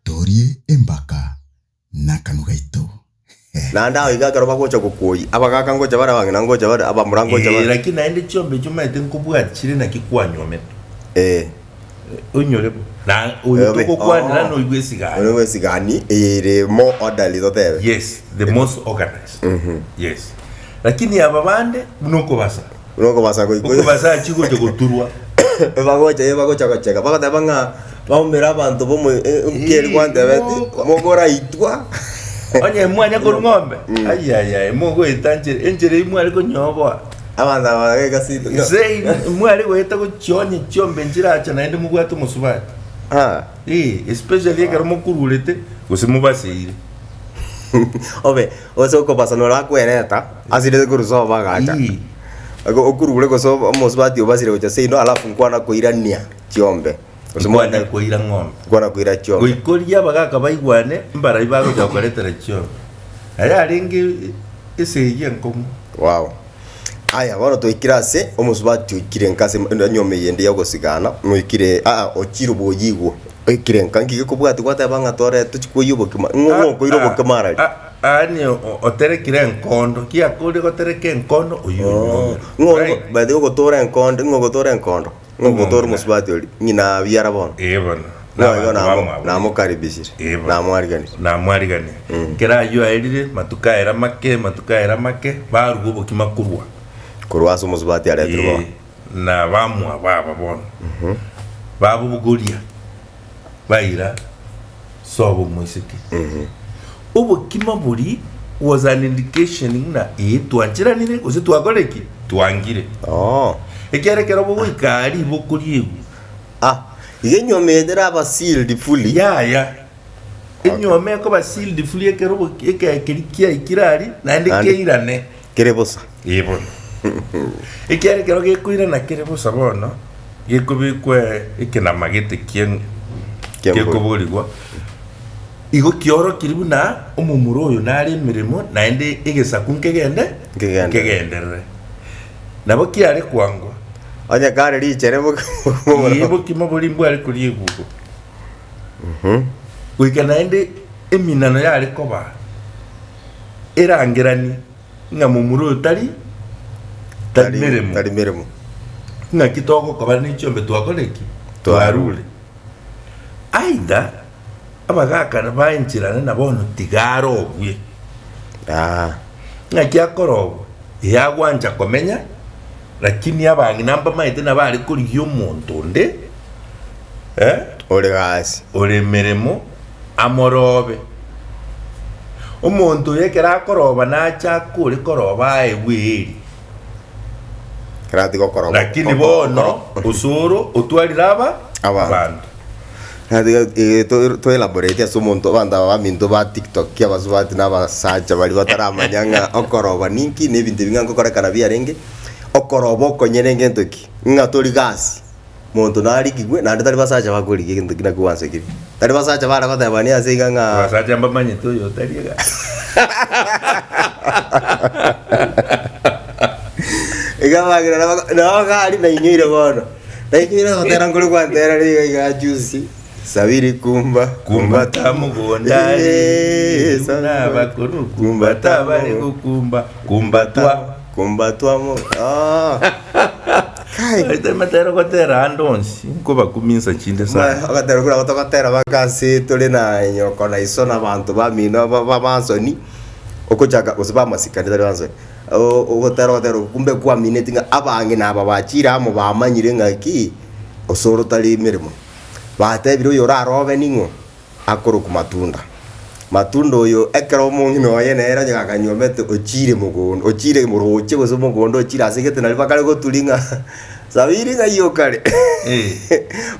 Torie embaka nakanugaito. Nanda iga karoba gocha gukoi abagaka ngocha bara bangina ngocha bara abamurango cha bara lakini naende chombe chuma etenkubwa chiri na kikwanyome unyore na uyitoko kwanira no igwesigani no igwesigani ere more orderly totebe. Yes, the most organized. Yes, lakini ababande munoko basa ko basa chiko chokuturwa bagocha gocheka bagatabanga baumira abantu bomwe kieri kwante beti mogora itwa onye mwanya ko ngombe ayaya mogo itanje enjere imwali ko nyobo abanda bagega sito sei mwali weta ko chonye chombe njira acha naende mugwatu musubati especially karo mukurulete gusimubasire obe oso ko pasano la kwereta asire kuruso bagacha okurule ko so musubati obasire gocha sei no alafu nkwana koirania chombe Usimwanda kuira ngombe. Kwana kuira chombe. Uikoria bagaka baigwane mbara ibago chakoretera chombe. Aya aringi ese nkomo. Wow. Aya bono toikirase omusubati ukire nkase nyome yende yagosigana mwikire okiro boyigwo. Okire nkangi kubwati kwata banga tore tukuyubokima ngoko irobokima marali. Ani oterekire enkondo kia kuri gotereke enkondo uyu. Ngo bade gotora enkondo ngogotora enkondo. Ngogotora musubati oli nyina biara bono. Bono. Namukaribishire. Namwarigani. Kera yo airire matuka era make barugo bokima kurwa. Kurwa so musubati aretro. Na bamwa baba bono. Babu buguria. Baira sobo muisiki. Obo kima buri was an indication na tuanjira nire kuzi tuagoreki tuangire. Ekere kero bo ikari bokuri. Yenyome dera ba sealed fully. Enyome ko ba sealed fully ekero bo ekerikia ikirari na ndike irane. Kerebosa. Yebo. Ekere kero gekuira na kerebosa bono. Gekubikwe ekena magete kien kekoborigwa. Igo kioro kiribu na omumuro oyo nari mirimo naende egesaku nkegenderere nabo kiare kwangwa onya kare richere bo kimo boli mbwari kuri egugo wika naende eminano yari koba erangerani nga mumuro tari mirimo nga kitoko koba ni chombe twakoreki twarule aida abagaka bainchirana nabono tigaro ogwe ngakia korobo yagwanja komenya lakini abangi namba maite nabari kuri yo muntu nde ole gasi ole meremo amorobe omuntu yekera koroba nacha kuri koroba ewiri krati koroba lakini bono usuru utwaliraba abantu to elaborate aso monto banda ba minto ba TikTok kia basubati na basacha bali bataramanyanga okoroba ninki nebinte bingango korekana biarenge okorobo konyerenge ntoki ngatori gasi monto nari kigwe na ndari basacha bakuri kintu kina kuwanse kiri ndari basacha bara kota bani asiga nga basacha mbamanye to yo tariga igabagira na gari na inyire bono ndainyire hotera ngulu kwa ndera riga juice Sabiri kumba tamugondari sana bakuru kumba tabari kumba twa mo kai ite matero kotera andonsi kuba kuminsa chinde sana akatero kura kotera bakasi tole na nyoko na isona abantu bamino bamasoni okochaka usiba masikandi tari banzo okotero kumbe kwa minute nga abange naba bachira mo bamanyire ngaki osoro tali mirimo bate biro yora robe ningo akoro ku matundo yo ekero mungino yene era nyaga nyomete ochire muroche goso mugondo ochira sigete nali bakale go tulinga sabiri nga yo kale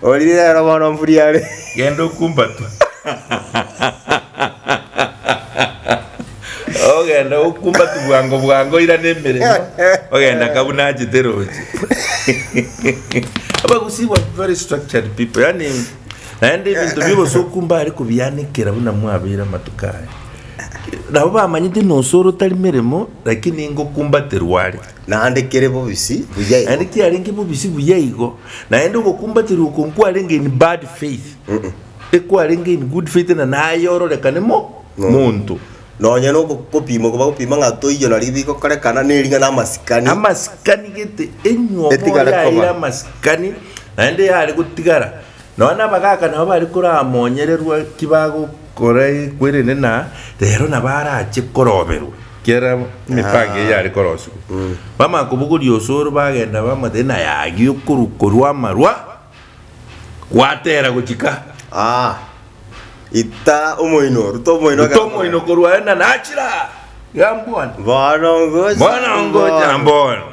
olire era bana mfuriare gendo kumbatu ogenda okumbatu bwango ira nemere ogenda kabuna jiteroje abagusibwa very structured people yani naende bintu bibo sokumba ari kubiyanikira buna mwabira matukaye nabo bamanyite nosoro tari mirimo lakini ngokumbatirwari naandikire bobisi buyai andiki aringi bubisi buyaigo naende gokumbatirwa konkwalenge in bad faith ekwarenge in good faith na nayorororekanemo muntu nonya no kopimo ko bagopima ngato iyo nari biko karekana neringa na amasikani gete enyomo ya amasikani naende yari gutigara nona bagaka nabo bari kuramonyererwa kibago kore kwirene na rero nabarache koroberwa kera mipange yari korosu bama kubuguri osoro bagenda bamadena yagi ukurukorwa marwa kwatera gukika ita umoino korwa na nachira gambona bonongo mbona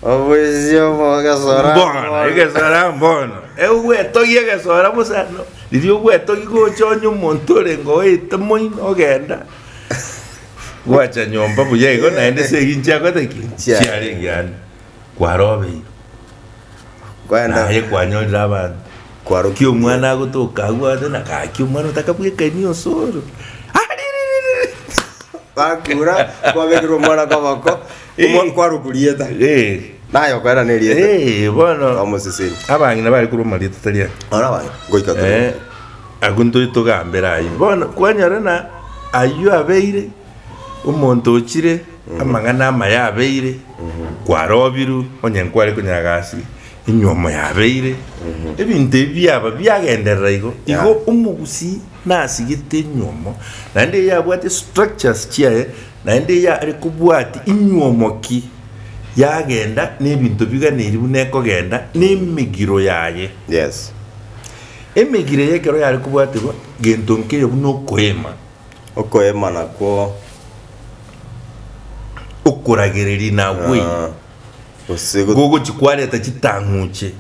obuzio bogasora mbona igesora mbona eugweto yegesora musano lirio gweto gigochonyo montore ngo itamoino ogenda wacha nyomba buyego naende segincha goteki chiari gyana kwarobe kwenda naye kwanyolira abantu kwaroki omwana agotoka gwate nakaki omwana utakabweka niyo soro bakura kwabegiro mwana kabako umwana kwarukurieta nayo kwera nerieta bono amuseseni abangi nabali kurumalieta talia arabanga goika agunto itogambera ayi bono kwanyarana ayu abeire umuntu ukire amangana amayabeire kwarobiru onyenkwari kunyagasi inyomo yabeire ebintu byaba byagenderera igo umugusi nasigite nyomo nande yabwate structures kiaye nande ya ari kubwati inyomo ki yagenda n'ebintu biganiri buneko genda n'imigiro yaye yes emigire yekero yari kubwatirwa gento nkeyo buno koema nako ukuragereri nawe gogo chikwaleta chitanguche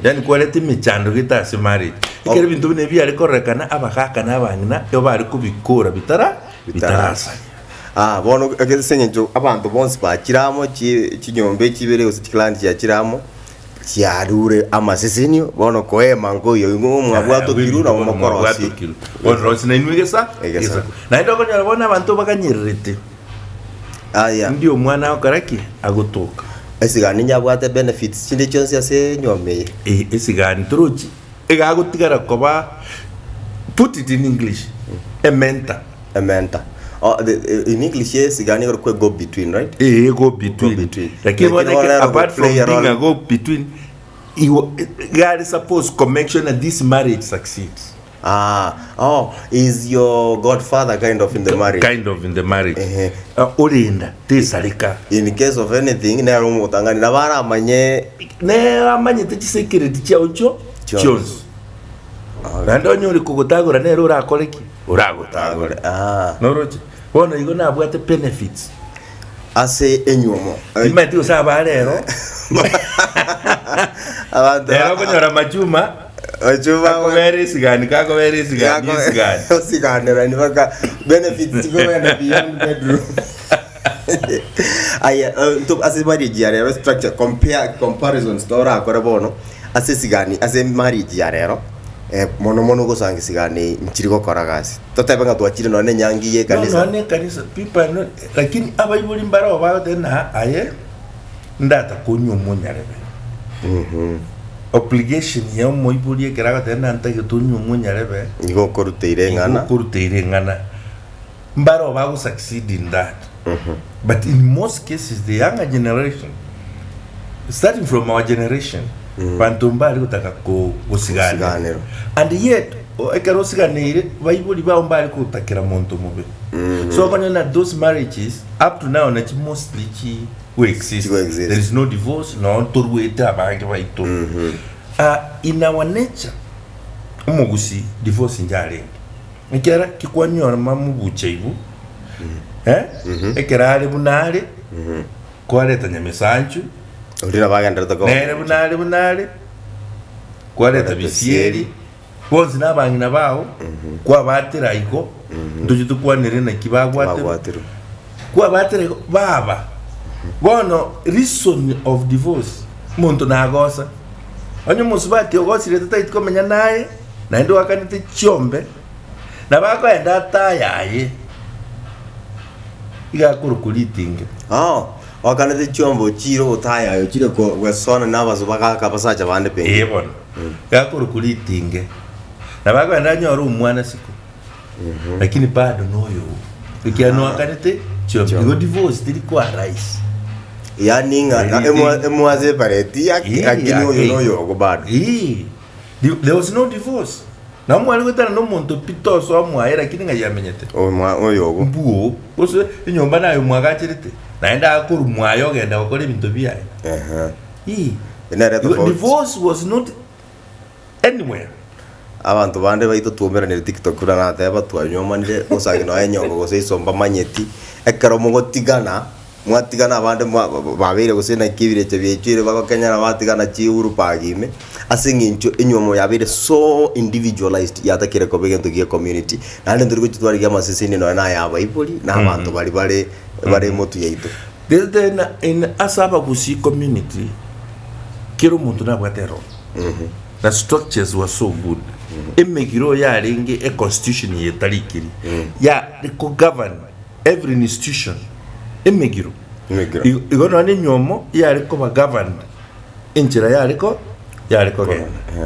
yani kwaleta imichando gitase marriage ikere bintu bine byari korekana abakaka n'abangina yo bari kubikora bitarasa bono agesenye jo abantu bonse bakiramo kinyombe kibere ose kiklandi yakiramo cyarure amasesenyo bono koema ngoyo mwabwato kirura mu makorosi bono rosi na inwegesa na ndoko nyarabona abantu bakanyerete ndio mwana okaraki agutuka esigani nyabwate benefits chinde chonse ase nyomeye esigani turuchi egagutigara koba put it in English a mentor in English esigani go between right go between like apart from being a go between God is supposed to make sure that this marriage succeeds. Is your godfather kind of in the marriage? Orinda tesalika. In case of anything, na rumutangani na bara amanye te security chaucho chons. Rando nyori kugotagora nero urakoreki uragotagora. Noroche. Bona igo na abwate benefits. Ase enyomo. Imati usaba rero. Rero kunyora machuma. Kako very sigani. Sigani rani baka benefits go na beyond bedroom. To as marriage yare structure comparison store akora bono as sigani as marriage yare mono go sangi sigani mchiriko koragasi totebanga twachire no ne nyangi ye kanisa no kanisa people no lakini abayibuli mbara ba tena aye ndata kunyo munyarebe obligation ya moibuli keraga tena ntake tunyo munyarebe igo koruteire ngana mbara ba go succeed in that but in most cases the younger generation starting from our generation bantumbali kutaka kusiganira and yet ekarosiganire bayibuli baombali kutakira muntu mubi so kanyana those marriages up to now not mostly we exist. There is no divorce no torueta abange baito in our nature umugusi divorce njare ekera kikwanyora mamu bucheibu ekera ali bunale kwaleta nyamesanchu Ulira baganda tako. Nere bunale. Kwaleta bisieri. Bonzi nabangina bawo. Kwa batira iko. Nduji tukwanire na kibagwatiro. Kwa batira baba. Bono reason of divorce. Muntu nagosa. Onyo musubati ogosire tata komenya naye. Na ndo akanite chombe. Na bako enda tayaye. igakuru kulitinge wakanete chombo chiro utaya yo chire ko wesona nabazo bakaka basacha bande pe bona igakuru kulitinge na bako ndanyoru umwana siku lakini bado noyo ikiano wakanete chombo divorce tilikuwa rais yani emwaze pareti lakini noyo ko bado there was no divorce na mwali wetana no muntu pitoso amwaera kini ngayamenyete oyo mbuo bose inyomba nayo mwagachirite naenda akuru mwayo genda okore bintu biyaye divorce was not anywhere abantu bande baito tuomera ne TikTok kura na teba twanyomanire usagi no enyongo gose isomba manyeti ekaro mugotigana mwatigana bande babire gose na kibire chebiechire bako Kenya na batigana chi urupagime asingincho inyomo yabire so individualized yatakire ko begento gie community nande ndiri kuchitwari kya masisini no na yaba ibuli na abantu bari motu yaito then in asaba kusi community kiro muntu na bwatero the structures were so good emegiro ya ringe a constitution yetarikiri ya ko govern every institution emegiro igona ni nyomo ya riko ba govern injira ya riko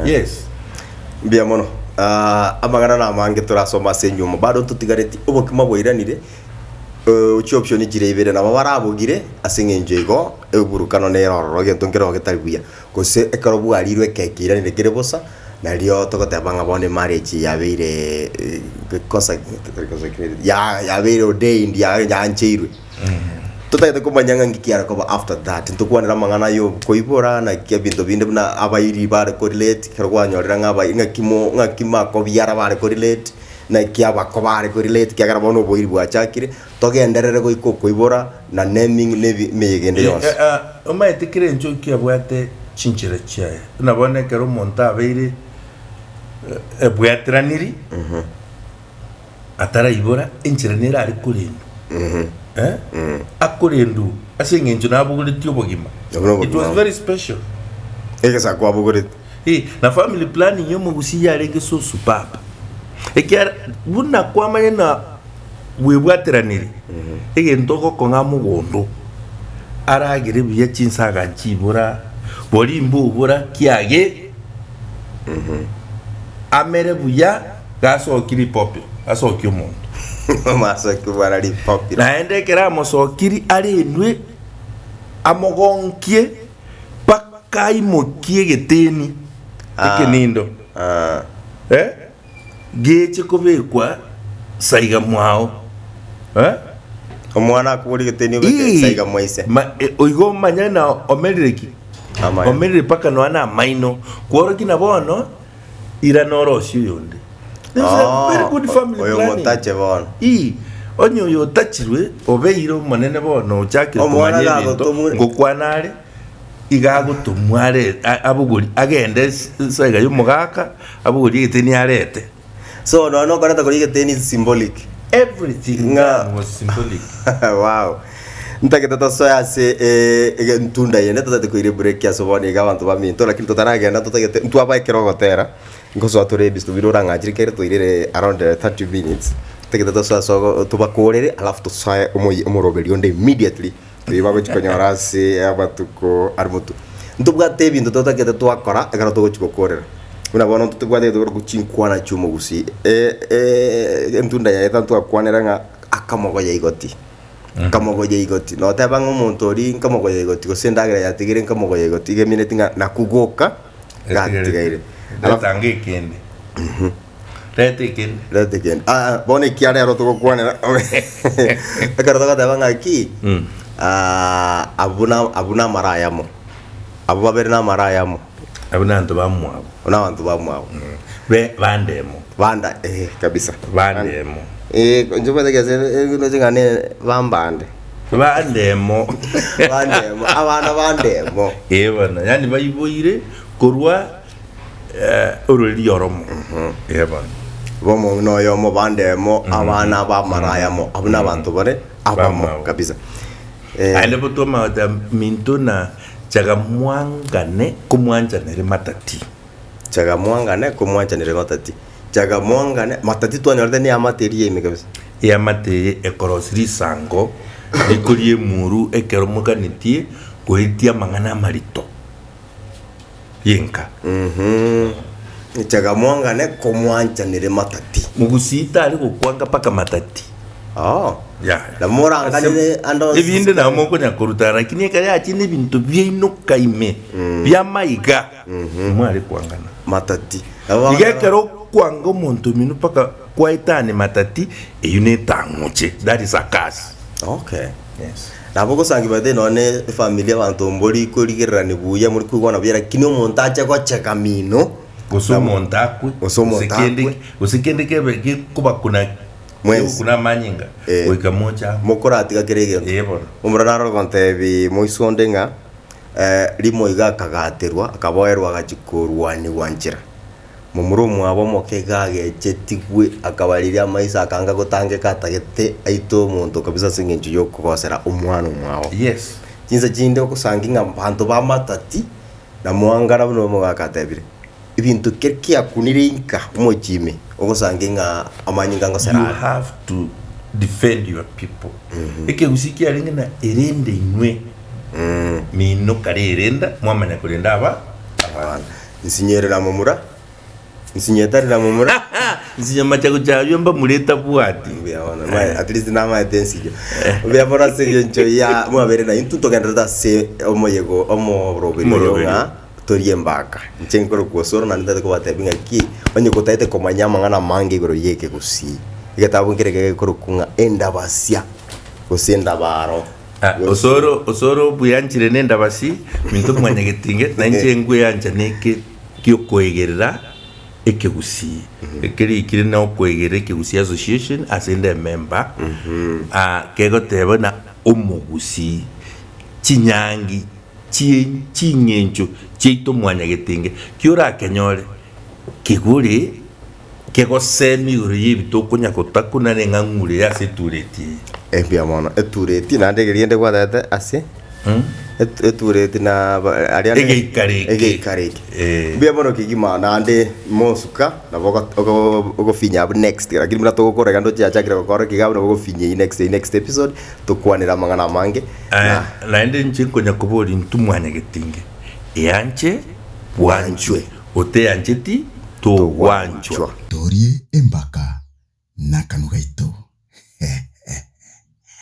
yes bia mono amagana na mange turasoma senyumo bado tutigareti ubokima boiranire uchi option jire ibere na barabugire asingenjego eburukano ne roro gento ngero getaribia kose ekarobu arirwe kekira ni kerebosa na rio tokotebanga bone marriage yabeire kosa yabeire ordained ya anchirwe tutayete kumanyanga ngikiara ko after that ntukwanira mangana yo koibora na kia bintu binde na abairi bare correlate kerwanyorira ngaba ngakima ko biara bare correlate na kia bakobare correlate kia gara bono boiri bwachakire togenderere go koibora na naming nevi meyegende yonse omaetikire njo kia bwate chinchire chae na bone kero monta abairi bwatraniri atara ibora inchiranira ari kurindu akurindu asingenjo nabuguliti obogima it was very special egesa kwa buguliti na family planning yo mugusi yarenge so superb ekyara buna kwamanye na webwatiraniri egentoko konga mugondo aragire biya chinsaga nchibura bolimbo bura kiage amere buya gaso kiri popi aso kyomuntu maso kubara li popi naende kera mosokiri ari enwe amogonkie paka imokie geteni ekenindo geche kobekwa saiga mwao omwana akuburi geteni obeke saiga mwaise oigo manyana omerireki omerire paka no ana maino kworo kina bono ira norocio yonde very good family planning oyo montache bono onyo yo tachirwe obeiro manene bono chake kumanya bintu ngokwanare igago tumware abuguri agende saiga yumugaka abuguri geteni arete so no karata kuri geteni symbolic everything was symbolic wow ntaketa tosoya se ntunda yene totate kuire break ya sobone gabantu baminto lakini totaragenda totagete ntwaba kirogotera ngoso atore bistu birora ngajiri kere toirire around 30 minutes teketa tosoya so tubakorere alafu tosoya umuroberi onde immediately bibago chikonyora se abatuko armutu ntubwate bintu totakete twakora egara togo chikokorera una bono tutugwate to kuchinkwana chumo gusi ntunda ya tantu akwanera nga akamogo ya igoti kamogo ya igoti no tabanga umuntu ori kamogo ya igoti gosendagira yatigire kamogo ya igoti gemine tinga nakugoka gatigaire alatange kende lete kende bone kiare ro to kwanera akarata tabanga ki abuna marayamo abubabere marayamo abuna ndo bamwabo ona bantu bamwabo bandemo banda kabisa bandemo njoba tegeze no zingane bambande bandemo abana bandemo bana yani bayiboire korwa ururi yoromo bana bomo no yomo bandemo abana bamarayamo abuna bantu bare abamo kabisa ale botoma da mintona chagamwangane kumwanjanire matati chagamwangane kumwanjanire matati chagamwangane matati twanyorte ni amateri yemi kabisa ya mate ekorosiri sango ikorie muru ekero muganitie kuitia mangana marito yenka Ichaga mwangane komwanchanire matati. mugusita ari gukwanga paka matati ya Na moranganire ando ebinde na moko nyakuruta lakini ekari akine bintu byeinoka ime bya maiga mwari kwangana matati. igekero kwanga omuntu minu paka kwaitane matati eyunetanguche, that is a curse. Okay. Yes. Nabo gosangi bade none familia bantu mbori kurigirana buya muri kwigona byera kini omuntu acha gocheka mino Usomontakwe usikende kebe kuba kuna mwezi kuna manyinga wika moja mokorati gakirege yebo umurana ro kontebi moisondenga limo igakagaterwa akaboerwa gachikorwani wanjira mumurumu abo mokegage chetigwe akabariria maisa akanga gotange katagete aito muntu kabisa singenju yo kugosera umwana umwawo yes kinza jinde okusanginga bantu ba matati na mwangara buno mogakatebire ibintu kerkia kunirinka umojime okusanginga amanyinga ngosera you have to defend your people eke usikia ringena erende inwe mino kare erenda mwamanya kurenda aba nsinyerera mumura nsinyetarira mumura nsinyama chako cha yomba muleta buati biabona at least na ma tensijo biabora segencho ya mwabere na intuto ganda se omoyego omorobero nga torie mbaka nchenkoro kuosoro na ndate ko batebinga ki onye kotaite komanyama ngana mange goro yeke gusi igatabu ngerege koro kunga enda basia gusenda baro osoro buyanchire nenda basi minto mwanya getinge na nchengwe yanja neke kyo koegerera ekegusi ekeri ikire na okwegere ekegusi association as in the member kego tebona omugusi chinyangi chinyencho chito mwanya getinge kyora kenyore kigure kego semi uri bitokonya kotakuna nengangure ya setureti ebia mono etureti na ndegeriende kwa date ase etureti na ariane egeikareke bia mono kigima na ande mosuka na bogo finya up next lakini mna toko korega ndo chakira kokore kigabno bogo finya next episode tukwanira mangana mange na ende nchinko nyakobori ntumwanya getinge yanche wanchwe ote yancheti to wanchwa Torie embaka nakanugaito.